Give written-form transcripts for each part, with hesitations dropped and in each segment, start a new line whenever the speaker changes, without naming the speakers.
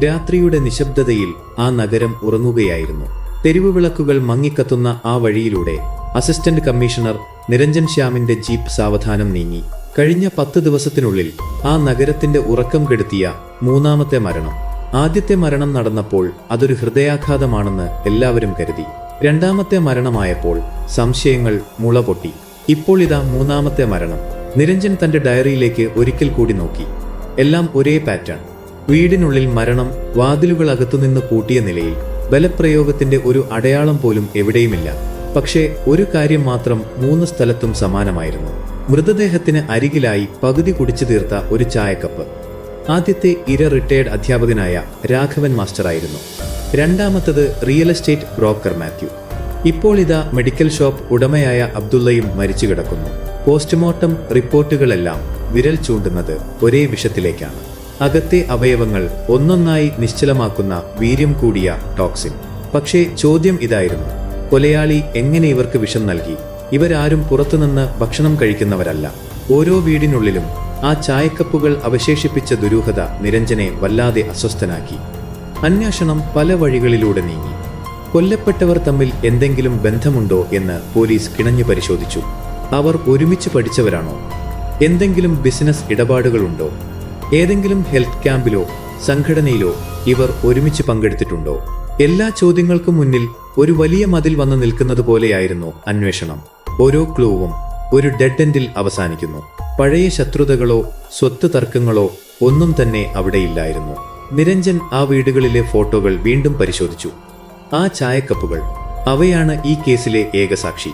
രാത്രിയുടെ നിശബ്ദതയിൽ ആ നഗരം ഉറങ്ങുകയായിരുന്നു. തെരുവ് വിളക്കുകൾ മങ്ങിക്കത്തുന്ന ആ വഴിയിലൂടെ അസിസ്റ്റന്റ് കമ്മീഷണർ നിരഞ്ജൻ ശ്യാമിന്റെ ജീപ്പ് സാവധാനം നീങ്ങി. കഴിഞ്ഞ 10 ദിവസത്തിനുള്ളിൽ ആ നഗരത്തിന്റെ ഉറക്കം കെടുത്തിയ മൂന്നാമത്തെ മരണം. ആദ്യത്തെ മരണം നടന്നപ്പോൾ അതൊരു ഹൃദയാഘാതമാണെന്ന് എല്ലാവരും കരുതി. രണ്ടാമത്തെ മരണമായപ്പോൾ സംശയങ്ങൾ മുളപൊട്ടി. ഇപ്പോൾ ഇതാ മൂന്നാമത്തെ മരണം. നിരഞ്ജൻ തന്റെ ഡയറിയിലേക്ക് ഒരിക്കൽ കൂടി നോക്കി. എല്ലാം ഒരേ പാറ്റേൺ. വീടിനുള്ളിൽ മരണം, വാതിലുകൾ അകത്തുനിന്ന് പൂട്ടിയ നിലയിൽ. ബലപ്രയോഗത്തിന്റെ ഒരു അടയാളം പോലും എവിടെയുമില്ല. പക്ഷേ ഒരു കാര്യം മാത്രം 3 സ്ഥലത്തും സമാനമായിരുന്നു. മൃതദേഹത്തിന് അരികിലായി പകുതി കുടിച്ചു തീർത്ത ഒരു ചായക്കപ്പ്. ആദ്യത്തെ ഇര റിട്ടയർഡ് അധ്യാപകനായ രാഘവൻ മാസ്റ്ററായിരുന്നു. രണ്ടാമത്തത് റിയൽ എസ്റ്റേറ്റ് ബ്രോക്കർ മാത്യു. ഇപ്പോൾ ഇതാ മെഡിക്കൽ ഷോപ്പ് ഉടമയായ അബ്ദുള്ളയും മരിച്ചു കിടക്കുന്നു. പോസ്റ്റ്മോർട്ടം റിപ്പോർട്ടുകളെല്ലാം വിരൽ ചൂണ്ടുന്നത് ഒരേ വിഷത്തിലേക്കാണ്. അകത്തെ അവയവങ്ങൾ ഒന്നൊന്നായി നിശ്ചലമാക്കുന്ന വീര്യം കൂടിയ ടോക്സിൻ. പക്ഷേ ചോദ്യം ഇതായിരുന്നു: കൊലയാളി എങ്ങനെ ഇവർക്ക് വിഷം നൽകി? ഇവരാരും പുറത്തുനിന്ന് ഭക്ഷണം കഴിക്കുന്നവരല്ല. ഓരോ വീടിനുള്ളിലും ആ ചായക്കപ്പുകൾ അവശേഷിപ്പിച്ച ദുരൂഹത നിരഞ്ജനെ വല്ലാതെ അസ്വസ്ഥനാക്കി. അന്വേഷണം പല വഴികളിലൂടെ നീങ്ങി. കൊല്ലപ്പെട്ടവർ തമ്മിൽ എന്തെങ്കിലും ബന്ധമുണ്ടോ എന്ന് പോലീസ് കിണഞ്ഞു പരിശോധിച്ചു. അവർ ഒരുമിച്ച് പഠിച്ചവരാണോ? എന്തെങ്കിലും ബിസിനസ് ഇടപാടുകളുണ്ടോ? ഏതെങ്കിലും ഹെൽത്ത് ക്യാമ്പിലോ സംഘടനയിലോ ഇവർ ഒരുമിച്ച് പങ്കെടുത്തിട്ടുണ്ടോ? എല്ലാ ചോദ്യങ്ങൾക്കും മുന്നിൽ ഒരു വലിയ മതിൽ വന്നു നിൽക്കുന്നത് പോലെയായിരുന്നു അന്വേഷണം. ഓരോ ക്ലൂവും ഒരു ഡെഡ് എൻഡിൽ അവസാനിക്കുന്നു. പഴയ ശത്രുതകളോ സ്വത്ത് തർക്കങ്ങളോ ഒന്നും തന്നെ അവിടെയില്ലായിരുന്നു. നിരഞ്ജൻ ആ വീടുകളിലെ ഫോട്ടോകൾ വീണ്ടും പരിശോധിച്ചു. ആ ചായക്കപ്പുകൾ, അവയാണ് ഈ കേസിലെ ഏകസാക്ഷി.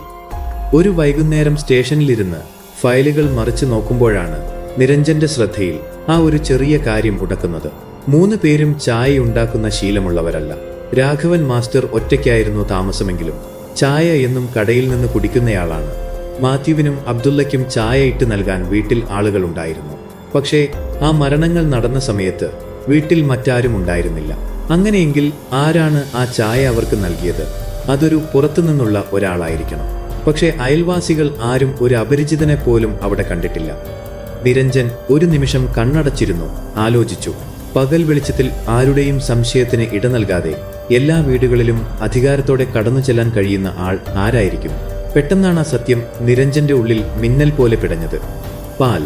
ഒരു വൈകുന്നേരം സ്റ്റേഷനിലിരുന്ന് ഫയലുകൾ മറിച്ചു നോക്കുമ്പോഴാണ് നിരഞ്ജന്റെ ശ്രദ്ധയിൽ ആ ഒരു ചെറിയ കാര്യം ഉടക്കുന്നത്. 3 പേരും ചായ ഉണ്ടാക്കുന്ന ശീലമുള്ളവരല്ല. രാഘവൻ മാസ്റ്റർ ഒറ്റയ്ക്കായിരുന്നു താമസമെങ്കിലും ചായ എന്നും കടയിൽ നിന്ന് കുടിക്കുന്നയാളാണ്. മാത്യുവിനും അബ്ദുള്ളയ്ക്കും ചായ ഇട്ട് നൽകാൻ വീട്ടിൽ ആളുകളുണ്ടായിരുന്നു. പക്ഷേ ആ മരണങ്ങൾ നടന്ന സമയത്ത് വീട്ടിൽ മറ്റാരും ഉണ്ടായിരുന്നില്ല. അങ്ങനെയെങ്കിൽ ആരാണ് ആ ചായ അവർക്ക് നൽകിയത്? അതൊരു പുറത്തുനിന്നുള്ള ഒരാളായിരിക്കണം. പക്ഷേ അയൽവാസികൾ ആരും ഒരു അപരിചിതനെ പോലും അവിടെ കണ്ടിട്ടില്ല. നിരഞ്ജൻ ഒരു നിമിഷം കണ്ണടച്ചിരുന്നു, ആലോചിച്ചു. പകൽ വെളിച്ചത്തിൽ ആരുടെയും സംശയത്തിന് ഇട നൽകാതെ എല്ലാ വീടുകളിലും അധികാരത്തോടെ കടന്നു ചെല്ലാൻ കഴിയുന്ന ആൾ ആരായിരിക്കും? പെട്ടെന്നാണ് ആ സത്യം നിരഞ്ജന്റെ ഉള്ളിൽ മിന്നൽ പോലെ പിടഞ്ഞത്. പാൽ.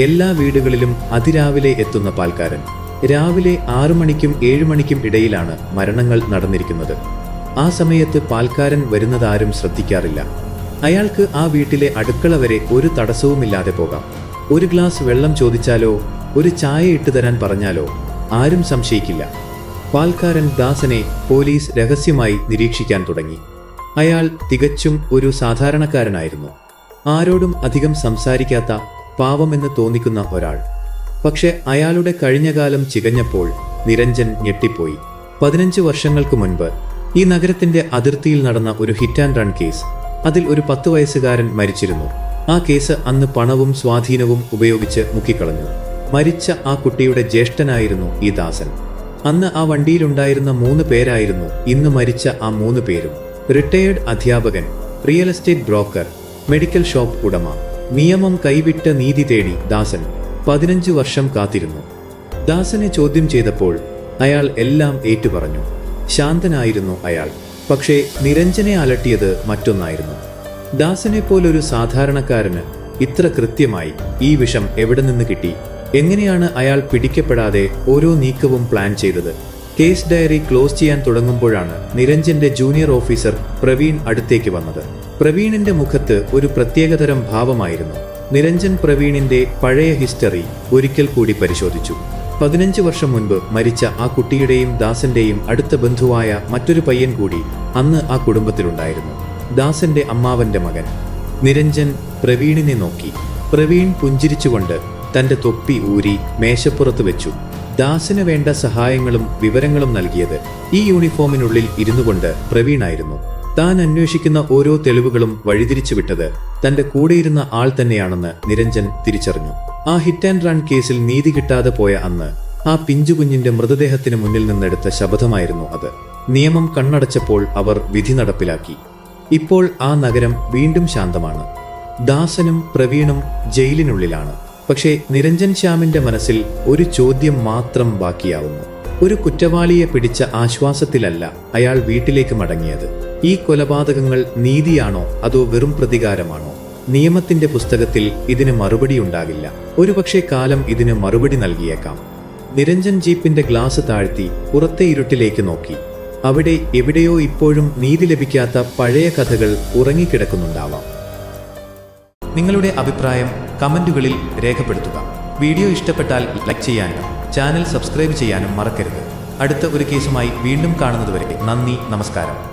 എല്ലാ വീടുകളിലും അതിരാവിലെ എത്തുന്ന പാൽക്കാരൻ. രാവിലെ 6 മണിക്കും 7 മണിക്കും ഇടയിലാണ് മരണങ്ങൾ നടന്നിരിക്കുന്നത്. ആ സമയത്ത് പാൽക്കാരൻ വരുന്നതാരും ശ്രദ്ധിക്കാറില്ല. അയാൾക്ക് ആ വീട്ടിലെ അടുക്കള വരെ ഒരു തടസ്സവുമില്ലാതെ പോകാം. ഒരു ഗ്ലാസ് വെള്ളം ചോദിച്ചാലോ ഒരു ചായ ഇട്ടു തരാൻ പറഞ്ഞാലോ ആരും സംശയിക്കില്ല. പാൽക്കാരൻ ദാസനെ പോലീസ് രഹസ്യമായി നിരീക്ഷിക്കാൻ തുടങ്ങി. അയാൾ തികച്ചും ഒരു സാധാരണക്കാരനായിരുന്നു. ആരോടും അധികം സംസാരിക്കാത്ത, പാവമെന്ന് തോന്നിക്കുന്ന ഒരാൾ. പക്ഷെ അയാളുടെ കഴിഞ്ഞകാലം ചികഞ്ഞപ്പോൾ നിരഞ്ജൻ ഞെട്ടിപ്പോയി. 15 വർഷങ്ങൾക്ക് മുൻപ് ഈ നഗരത്തിന്റെ അതിർത്തിയിൽ നടന്ന ഒരു ഹിറ്റ് ആൻഡ് റൺ കേസ്. അതിൽ ഒരു 10 വയസ്സുകാരൻ മരിച്ചിരുന്നു. ആ കേസ് അന്ന് പണവും സ്വാധീനവും ഉപയോഗിച്ച് മുക്കിക്കളഞ്ഞു. മരിച്ച ആ കുട്ടിയുടെ ജ്യേഷ്ഠനായിരുന്നു ഈ ദാസൻ. അന്ന് ആ വണ്ടിയിലുണ്ടായിരുന്ന 3 പേരായിരുന്നു ഇന്ന് മരിച്ച ആ 3 പേരും. റിട്ടയേർഡ് അധ്യാപകൻ, real estate broker, medical shop ഉടമ. നിയമം കൈവിട്ട നീതി തേടി ദാസൻ 15 വർഷം കാത്തിരുന്നു. ദാസനെ ചോദ്യം ചെയ്തപ്പോൾ അയാൾ എല്ലാം ഏറ്റുപറഞ്ഞു. ശാന്തനായിരുന്നു അയാൾ. പക്ഷേ നിരഞ്ജനെ അലട്ടിയത് മറ്റൊന്നായിരുന്നു. ദാസനെ പോലൊരു സാധാരണക്കാരന് ഇത്ര കൃത്യമായി ഈ വിഷം എവിടെ നിന്ന് കിട്ടി? എങ്ങനെയാണ് അയാൾ പിടിക്കപ്പെടാതെ ഓരോ നീക്കവും പ്ലാൻ ചെയ്തത്? കേസ് ഡയറി ക്ലോസ് ചെയ്യാൻ തുടങ്ങുമ്പോഴാണ് നിരഞ്ജന്റെ ജൂനിയർ ഓഫീസർ പ്രവീൺ അടുത്തേക്ക് വന്നത്. പ്രവീണിന്റെ മുഖത്ത് ഒരു പ്രത്യേകതരം ഭാവമായിരുന്നു. നിരഞ്ജൻ പ്രവീണിന്റെ പഴയ ഹിസ്റ്ററി ഒരിക്കൽ കൂടി പരിശോധിച്ചു. 15 വർഷം മുൻപ് മരിച്ച ആ കുട്ടിയുടെയും ദാസന്റെയും അടുത്ത ബന്ധുവായ മറ്റൊരു പയ്യൻ കൂടി അന്ന് ആ കുടുംബത്തിലുണ്ടായിരുന്നു. ദാസന്റെ അമ്മാവന്റെ മകൻ. നിരഞ്ജൻ പ്രവീണിനെ നോക്കി. പ്രവീൺ പുഞ്ചിരിച്ചുകൊണ്ട് തന്റെ തൊപ്പി ഊരി മേശപ്പുറത്ത് വെച്ചു. ദാസിന് വേണ്ട സഹായങ്ങളും വിവരങ്ങളും നൽകിയത് ഈ യൂണിഫോമിനുള്ളിൽ ഇരുന്നുകൊണ്ട് പ്രവീണായിരുന്നു. താൻ അന്വേഷിക്കുന്ന ഓരോ തെളിവുകളും വഴിതിരിച്ചുവിട്ടത് തന്റെ കൂടെയിരുന്ന ആൾ തന്നെയാണെന്ന് നിരഞ്ജൻ തിരിച്ചറിഞ്ഞു. ആ ഹിറ്റ് ആൻഡ് റൺ കേസിൽ നീതി കിട്ടാതെ പോയ അന്ന് ആ പിഞ്ചുകുഞ്ഞിന്റെ മൃതദേഹത്തിന് മുന്നിൽ നിന്നെടുത്ത ശപഥമായിരുന്നു അത്. നിയമം കണ്ണടച്ചപ്പോൾ അവർ വിധി നടപ്പിലാക്കി. ഇപ്പോൾ ആ നഗരം വീണ്ടും ശാന്തമാണ്. ദാസനും പ്രവീണും ജയിലിനുള്ളിലാണ്. പക്ഷേ നിരഞ്ജൻ ശ്യാമിന്റെ മനസ്സിൽ ഒരു ചോദ്യം മാത്രം ബാക്കിയാവുന്നു. ഒരു കുറ്റവാളിയെ പിടിച്ച ആശ്വാസത്തിലല്ല അയാൾ വീട്ടിലേക്ക് മടങ്ങിയത്. ഈ കൊലപാതകങ്ങൾ നീതിയാണോ അതോ വെറും പ്രതികാരമാണോ? നിയമത്തിന്റെ പുസ്തകത്തിൽ ഇതിന് മറുപടിയുണ്ടാകില്ല. ഒരുപക്ഷെ കാലം ഇതിന് മറുപടി നൽകിയേക്കാം. നിരഞ്ജൻ ജീപ്പിന്റെ ഗ്ലാസ് താഴ്ത്തി പുറത്തെ ഇരുട്ടിലേക്ക് നോക്കി. അവിടെ എവിടെയോ ഇപ്പോഴും നീതി ലഭിക്കാത്ത പഴയ കഥകൾ ഉറങ്ങിക്കിടക്കുന്നുണ്ടാവാം. നിങ്ങളുടെ അഭിപ്രായം കമന്റുകളിൽ രേഖപ്പെടുത്തുക. വീഡിയോ ഇഷ്ടപ്പെട്ടാൽ ലൈക്ക് ചെയ്യാനും ചാനൽ സബ്സ്ക്രൈബ് ചെയ്യാനും മറക്കരുത്. അടുത്ത ഒരു കേസുമായി വീണ്ടും കാണുന്നതുവരെ നന്ദി, നമസ്കാരം.